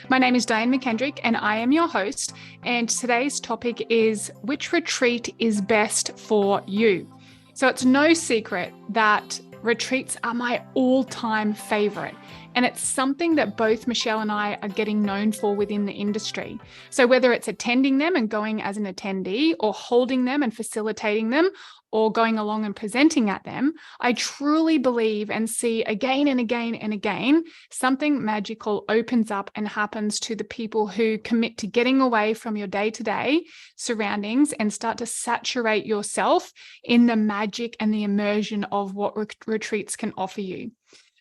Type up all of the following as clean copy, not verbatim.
My name is Diane McKendrick and I am your host. And today's topic is which retreat is best for you? So it's no secret that retreats are my all-time favorite. And it's something that both Michelle and I are getting known for within the industry. So whether it's attending them and going as an attendee, or holding them and facilitating them, or going along and presenting at them, I truly believe and see again and again and again, something magical opens up and happens to the people who commit to getting away from your day-to-day surroundings and start to saturate yourself in the magic and the immersion of what retreats can offer you.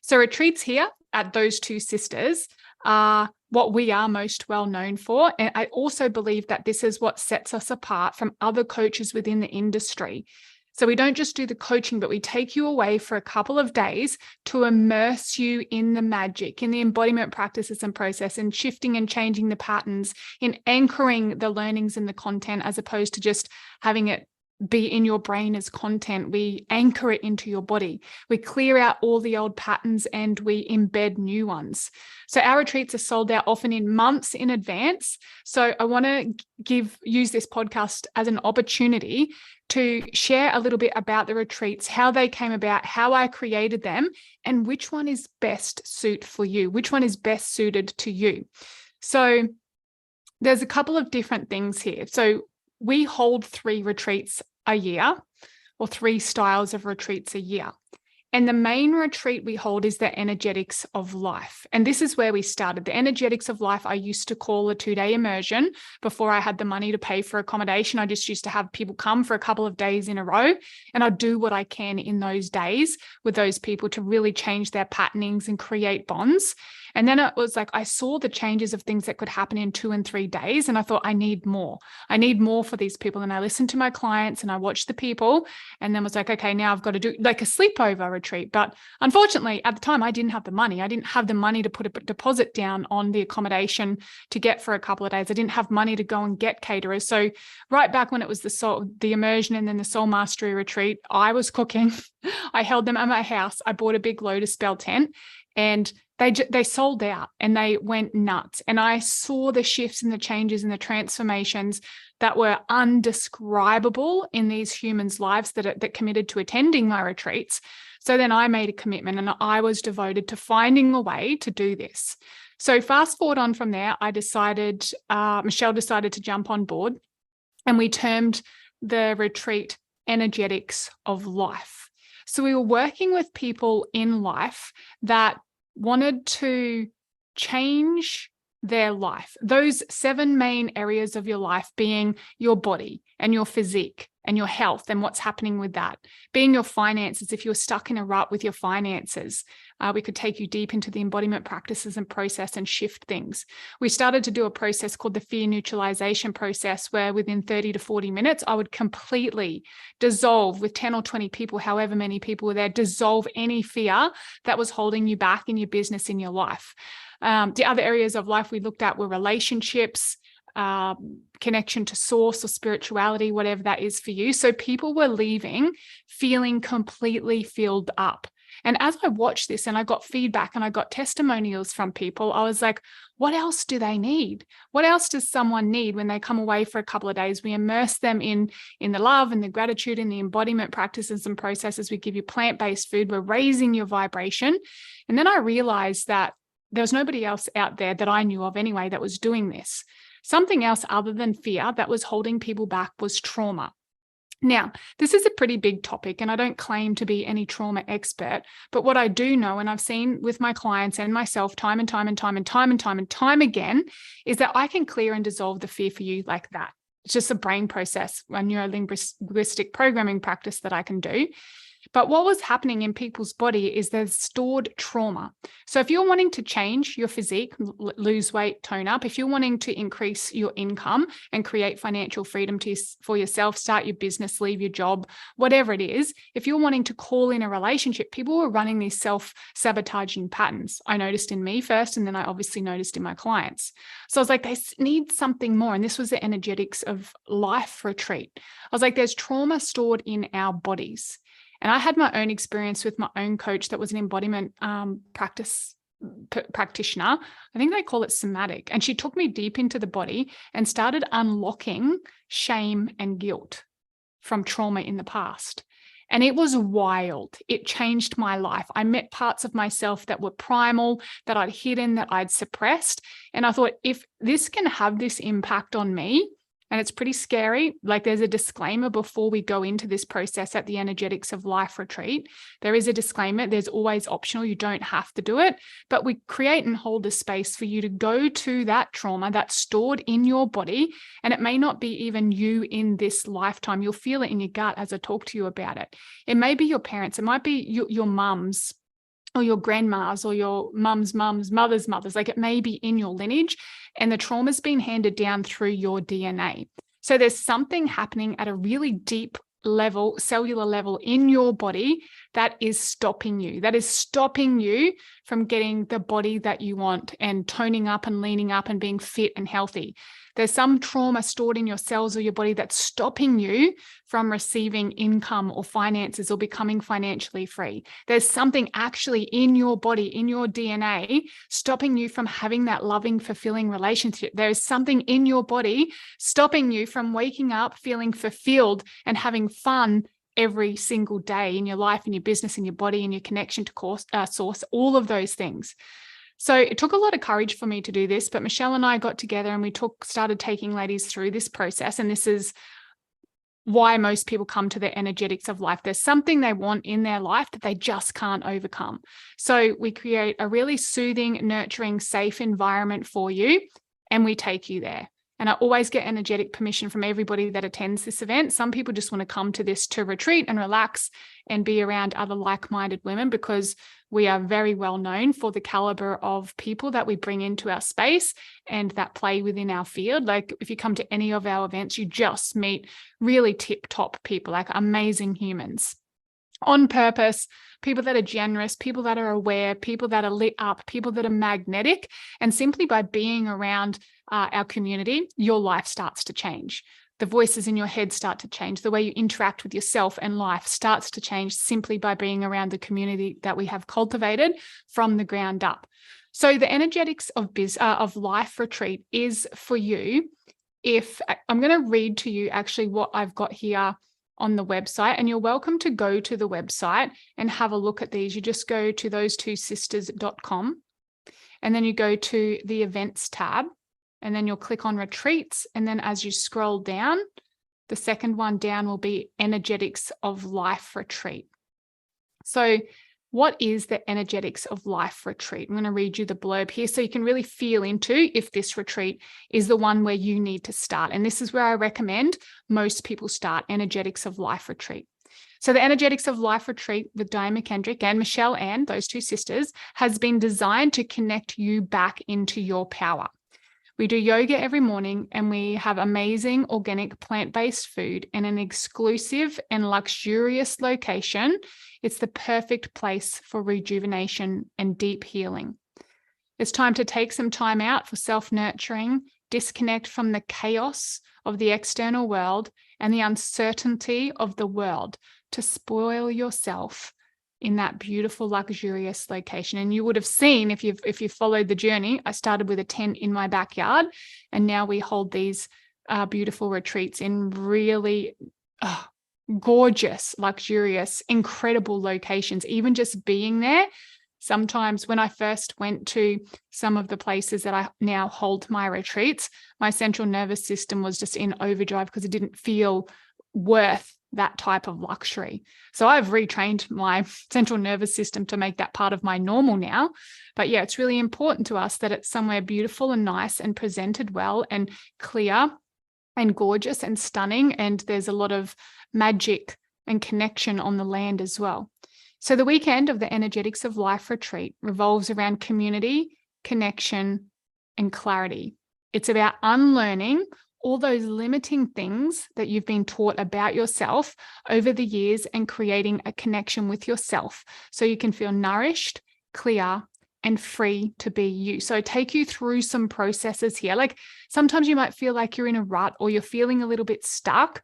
So retreats here at Those Two Sisters are what we are most well known for. And I also believe that this is what sets us apart from other coaches within the industry. So we don't just do the coaching, but we take you away for a couple of days to immerse you in the magic, in the embodiment practices and process, and shifting and changing the patterns, in anchoring the learnings and the content, as opposed to just having it be in your brain as content. We anchor it into your body. We clear out all the old patterns and we embed new ones. So our retreats are sold out often in months in advance. So I want to use this podcast as an opportunity to share a little bit about the retreats, how they came about, how I created them, and which one is best suited for you, which one is best suited to you. So there's a couple of different things here. So we hold 3 retreats a year, or 3 styles of retreats a year. And the main retreat we hold is the Energetics of Life. And this is where we started. The Energetics of Life, I used to call a 2-day immersion before I had the money to pay for accommodation. I just used to have people come for a couple of days in a row, and I'd do what I can in those days with those people to really change their patternings and create bonds. And then it was like, I saw the changes of things that could happen in 2 and 3 days. And I thought, I need more. I need more for these people. And I listened to my clients and I watched the people, and then was like, okay, now I've got to do like a sleepover retreat. But unfortunately, at the time, I didn't have the money. I didn't have the money to put a deposit down on the accommodation to get for a couple of days. I didn't have money to go and get caterers. So right back when it was the immersion and then the soul mastery retreat, I was cooking. I held them at my house. I bought a big Lotus Bell tent, and they sold out and they went nuts. And I saw the shifts and the changes and the transformations that were undescribable in these humans' lives that committed to attending my retreats. So then I made a commitment and I was devoted to finding a way to do this. So fast forward on from there, Michelle decided to jump on board, and we termed the retreat Energetics of Life. So we were working with people in life that wanted to change their life. Those 7 main areas of your life being your body and your physique and your health and what's happening with that, being your finances. If you're stuck in a rut with your finances, we could take you deep into the embodiment practices and process and shift things. We started to do a process called the fear neutralization process, where within 30 to 40 minutes, I would completely dissolve with 10 or 20 people, however many people were there, dissolve any fear that was holding you back in your business, in your life. The other areas of life we looked at were relationships, connection to source or spirituality, whatever that is for you. So people were leaving feeling completely filled up. And as I watched this and I got feedback and I got testimonials from people, I was like, what else do they need? What else does someone need when they come away for a couple of days? We immerse them in the love and the gratitude and the embodiment practices and processes. We give you plant-based food. We're raising your vibration. And then I realized that there was nobody else out there that I knew of anyway that was doing this. Something else other than fear that was holding people back was trauma. Now, this is a pretty big topic, and I don't claim to be any trauma expert, but what I do know, and I've seen with my clients and myself time and time again, is that I can clear and dissolve the fear for you like that. It's just a brain process, a neuro-linguistic programming practice that I can do. But what was happening in people's body is there's stored trauma. So if you're wanting to change your physique, lose weight, tone up, if you're wanting to increase your income and create financial freedom for yourself, start your business, leave your job, whatever it is, if you're wanting to call in a relationship, people were running these self-sabotaging patterns. I noticed in me first, and then I obviously noticed in my clients. So I was like, they need something more. And this was the Energetics of Life retreat. I was like, there's trauma stored in our bodies. And I had my own experience with my own coach that was an embodiment practice practitioner. I think they call it somatic. And she took me deep into the body and started unlocking shame and guilt from trauma in the past. And it was wild. It changed my life. I met parts of myself that were primal, that I'd hidden, that I'd suppressed. And I thought, if this can have this impact on me, and it's pretty scary. Like, there's a disclaimer before we go into this process at the Energetics of Life retreat. There is a disclaimer. There's always optional. You don't have to do it, but we create and hold a space for you to go to that trauma that's stored in your body. And it may not be even you in this lifetime. You'll feel it in your gut as I talk to you about it. It may be your parents. It might be your mums, or your grandmas, or your mum's mother's mothers. Like, it may be in your lineage, and the trauma's been handed down through your DNA. So there's something happening at a really deep level, cellular level in your body that is stopping you, from getting the body that you want and toning up and leaning up and being fit and healthy. There's some trauma stored in your cells or your body that's stopping you from receiving income or finances or becoming financially free. There's something actually in your body, in your DNA, stopping you from having that loving, fulfilling relationship. There's something in your body stopping you from waking up, feeling fulfilled and having fun every single day in your life, in your business, in your body, in your connection to source, all of those things. So it took a lot of courage for me to do this, but Michelle and I got together and we started taking ladies through this process. And this is why most people come to the Energetics of Life. There's something they want in their life that they just can't overcome. So we create a really soothing, nurturing, safe environment for you, and we take you there. And I always get energetic permission from everybody that attends this event. Some people just want to come to this to retreat and relax and be around other like-minded women, because we are very well known for the caliber of people that we bring into our space and that play within our field. Like, if you come to any of our events, you just meet really tip-top people, like amazing humans on purpose, people that are generous, people that are aware, people that are lit up, people that are magnetic. And simply by being around our community, your life starts to change. The voices in your head start to change. The way you interact with yourself and life starts to change simply by being around the community that we have cultivated from the ground up. So the Energetics of Life retreat is for you. If I'm going to read to you actually what I've got here on the website, and you're welcome to go to the website and have a look at these. You just go to those2sisters.com, and then you go to the events tab, and then you'll click on retreats. And then as you scroll down, the second one down will be Energetics of Life retreat. So what is the Energetics of Life retreat? I'm going to read you the blurb here so you can really feel into if this retreat is the one where you need to start. And this is where I recommend most people start, Energetics of Life retreat. So the Energetics of Life retreat with Diane McKendrick and Michelle Ann, those two sisters, has been designed to connect you back into your power. We do yoga every morning, and we have amazing organic plant-based food in an exclusive and luxurious location. It's the perfect place for rejuvenation and deep healing. It's time to take some time out for self-nurturing, disconnect from the chaos of the external world and the uncertainty of the world to spoil yourself in that beautiful, luxurious location. And you would have seen, if you followed the journey, I started with a tent in my backyard, and now we hold these beautiful retreats in really gorgeous, luxurious, incredible locations. Even just being there, sometimes when I first went to some of the places that I now hold my retreats, my central nervous system was just in overdrive because it didn't feel worth that type of luxury. So I've retrained my central nervous system to make that part of my normal now. But yeah, it's really important to us that it's somewhere beautiful and nice and presented well and clear and gorgeous and stunning. And there's a lot of magic and connection on the land as well. So the weekend of the Energetics of Life retreat revolves around community, connection, and clarity. It's about unlearning all those limiting things that you've been taught about yourself over the years and creating a connection with yourself so you can feel nourished, clear, and free to be you. So I take you through some processes here. Like, sometimes you might feel like you're in a rut or you're feeling a little bit stuck.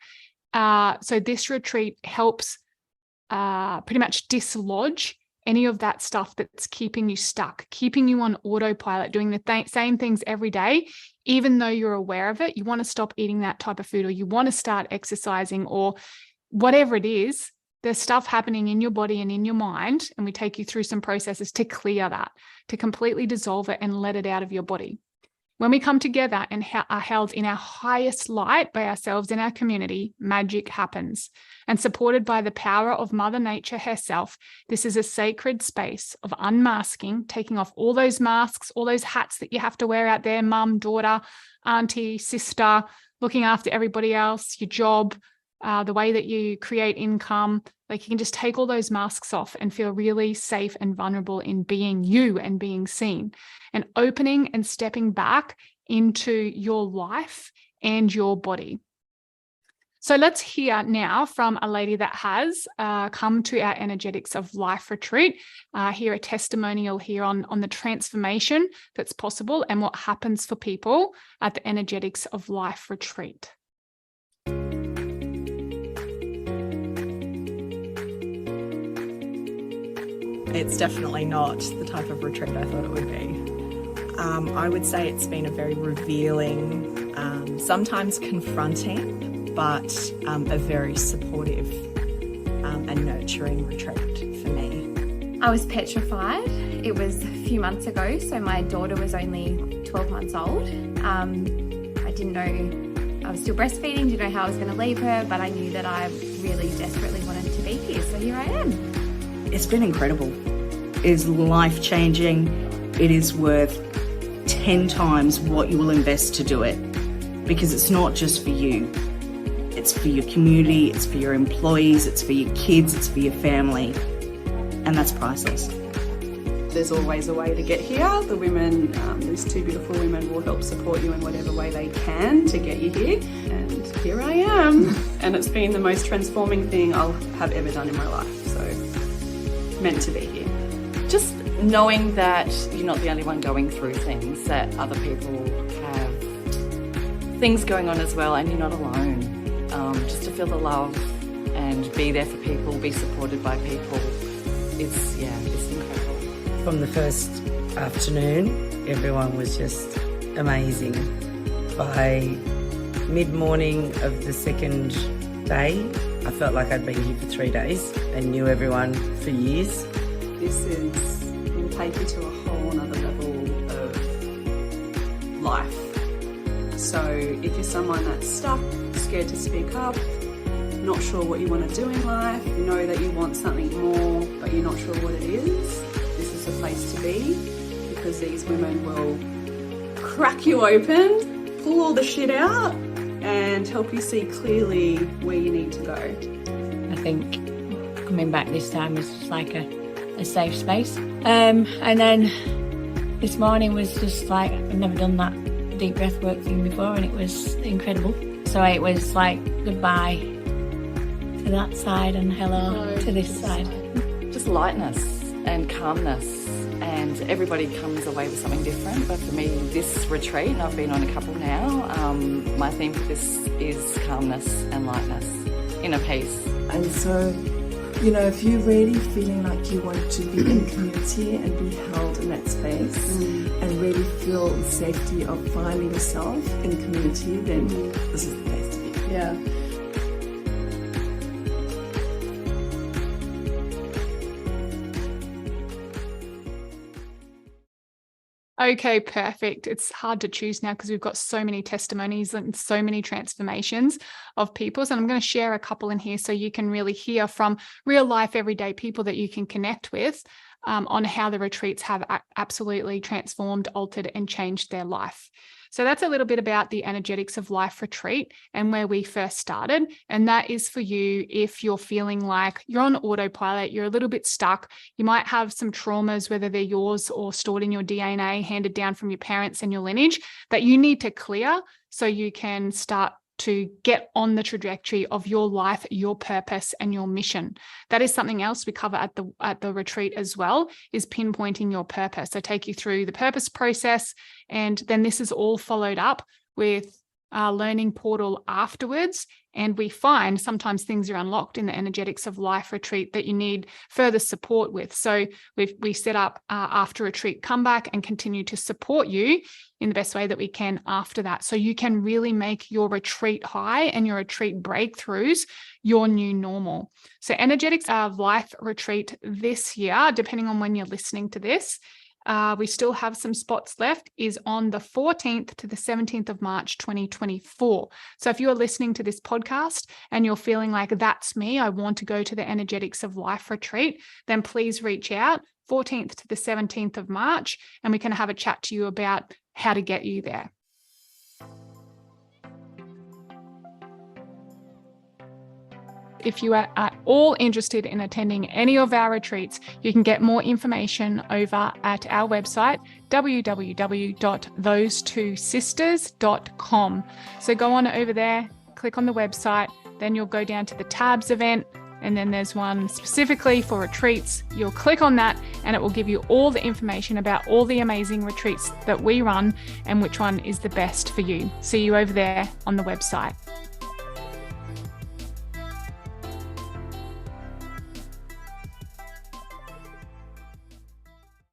So this retreat helps pretty much dislodge any of that stuff that's keeping you stuck, keeping you on autopilot, doing the same things every day, even though you're aware of it. You want to stop eating that type of food, or you want to start exercising, or whatever it is. There's stuff happening in your body and in your mind, and we take you through some processes to clear that, to completely dissolve it and let it out of your body. When we come together and are held in our highest light by ourselves in our community, magic happens. And supported by the power of Mother Nature herself, this is a sacred space of unmasking, taking off all those masks, all those hats that you have to wear out there, mum, daughter, auntie, sister, looking after everybody else, your job, the way that you create income. Like, you can just take all those masks off and feel really safe and vulnerable in being you and being seen, and opening and stepping back into your life and your body. So let's hear now from a lady that has come to our Energetics of Life retreat, hear a testimonial here on the transformation that's possible and what happens for people at the Energetics of Life retreat. It's definitely not the type of retreat I thought it would be. I would say it's been a very revealing, sometimes confronting, but a very supportive and nurturing retreat for me. I was petrified. It was a few months ago, so my daughter was only 12 months old. I didn't know, I was still breastfeeding, didn't know how I was going to leave her, but I knew that I really desperately wanted to be here, so here I am. It's been incredible. It is life-changing. It is worth 10 times what you will invest to do it, because it's not just for you. It's for your community, it's for your employees, it's for your kids, it's for your family, and that's priceless. There's always a way to get here. The women, these two beautiful women, will help support you in whatever way they can to get you here. And here I am. And it's been the most transforming thing I'll have ever done in my life. So, meant to be here. Just knowing that you're not the only one going through things, that other people have things going on as well, and you're not alone. Just to feel the love and be there for people, be supported by people. It's incredible. From the first afternoon, everyone was just amazing. By mid-morning of the second day, I felt like I'd been here for 3 days and knew everyone for years. This will take you to a whole other level of life. So if you're someone that's stuck, scared to speak up, not sure what you want to do in life, you know that you want something more, but you're not sure what it is, this is the place to be, because these women will crack you open, pull all the shit out, and help you see clearly where you need to go. I think coming back this time was just like a safe space. And then this morning was just like, I've never done that deep breath work thing before, and it was incredible. So it was like goodbye to that side and hello to this side. Just lightness and calmness, and everybody comes away with something different. But for me, this retreat, and I've been on a couple now, my theme for this is calmness and lightness, inner peace. And so, you know, if you're really feeling like you want to be in community and be held in that space and really feel the safety of finding yourself in community, then this is the place to be. Yeah. Okay, perfect. It's hard to choose now because we've got so many testimonies and so many transformations of people. So I'm going to share a couple in here so you can really hear from real life, everyday people that you can connect with on how the retreats have absolutely transformed, altered, and changed their life. So that's a little bit about the Energetics of Life retreat and where we first started. And that is for you if you're feeling like you're on autopilot, you're a little bit stuck, you might have some traumas, whether they're yours or stored in your DNA, handed down from your parents and your lineage, that you need to clear so you can start to get on the trajectory of your life, your purpose, and your mission. That is something else we cover at the retreat as well, is pinpointing your purpose. So take you through the purpose process, and then this is all followed up with learning portal afterwards. And we find sometimes things are unlocked in the Energetics of Life retreat that you need further support with. So we set up after retreat comeback and continue to support you in the best way that we can after that. So you can really make your retreat high and your retreat breakthroughs your new normal. So Energetics of Life retreat this year, depending on when you're listening to this, we still have some spots left, is on the 14th to the 17th of March, 2024. So if you're listening to this podcast and you're feeling like that's me, I want to go to the Energetics of Life retreat, then please reach out 14th to the 17th of March, and we can have a chat to you about how to get you there. If you are at all interested in attending any of our retreats, you can get more information over at our website, www.thosetwosisters.com. So go on over there, click on the website, then you'll go down to the tabs event, and then there's one specifically for retreats. You'll click on that and it will give you all the information about all the amazing retreats that we run and which one is the best for you. See you over there on the website.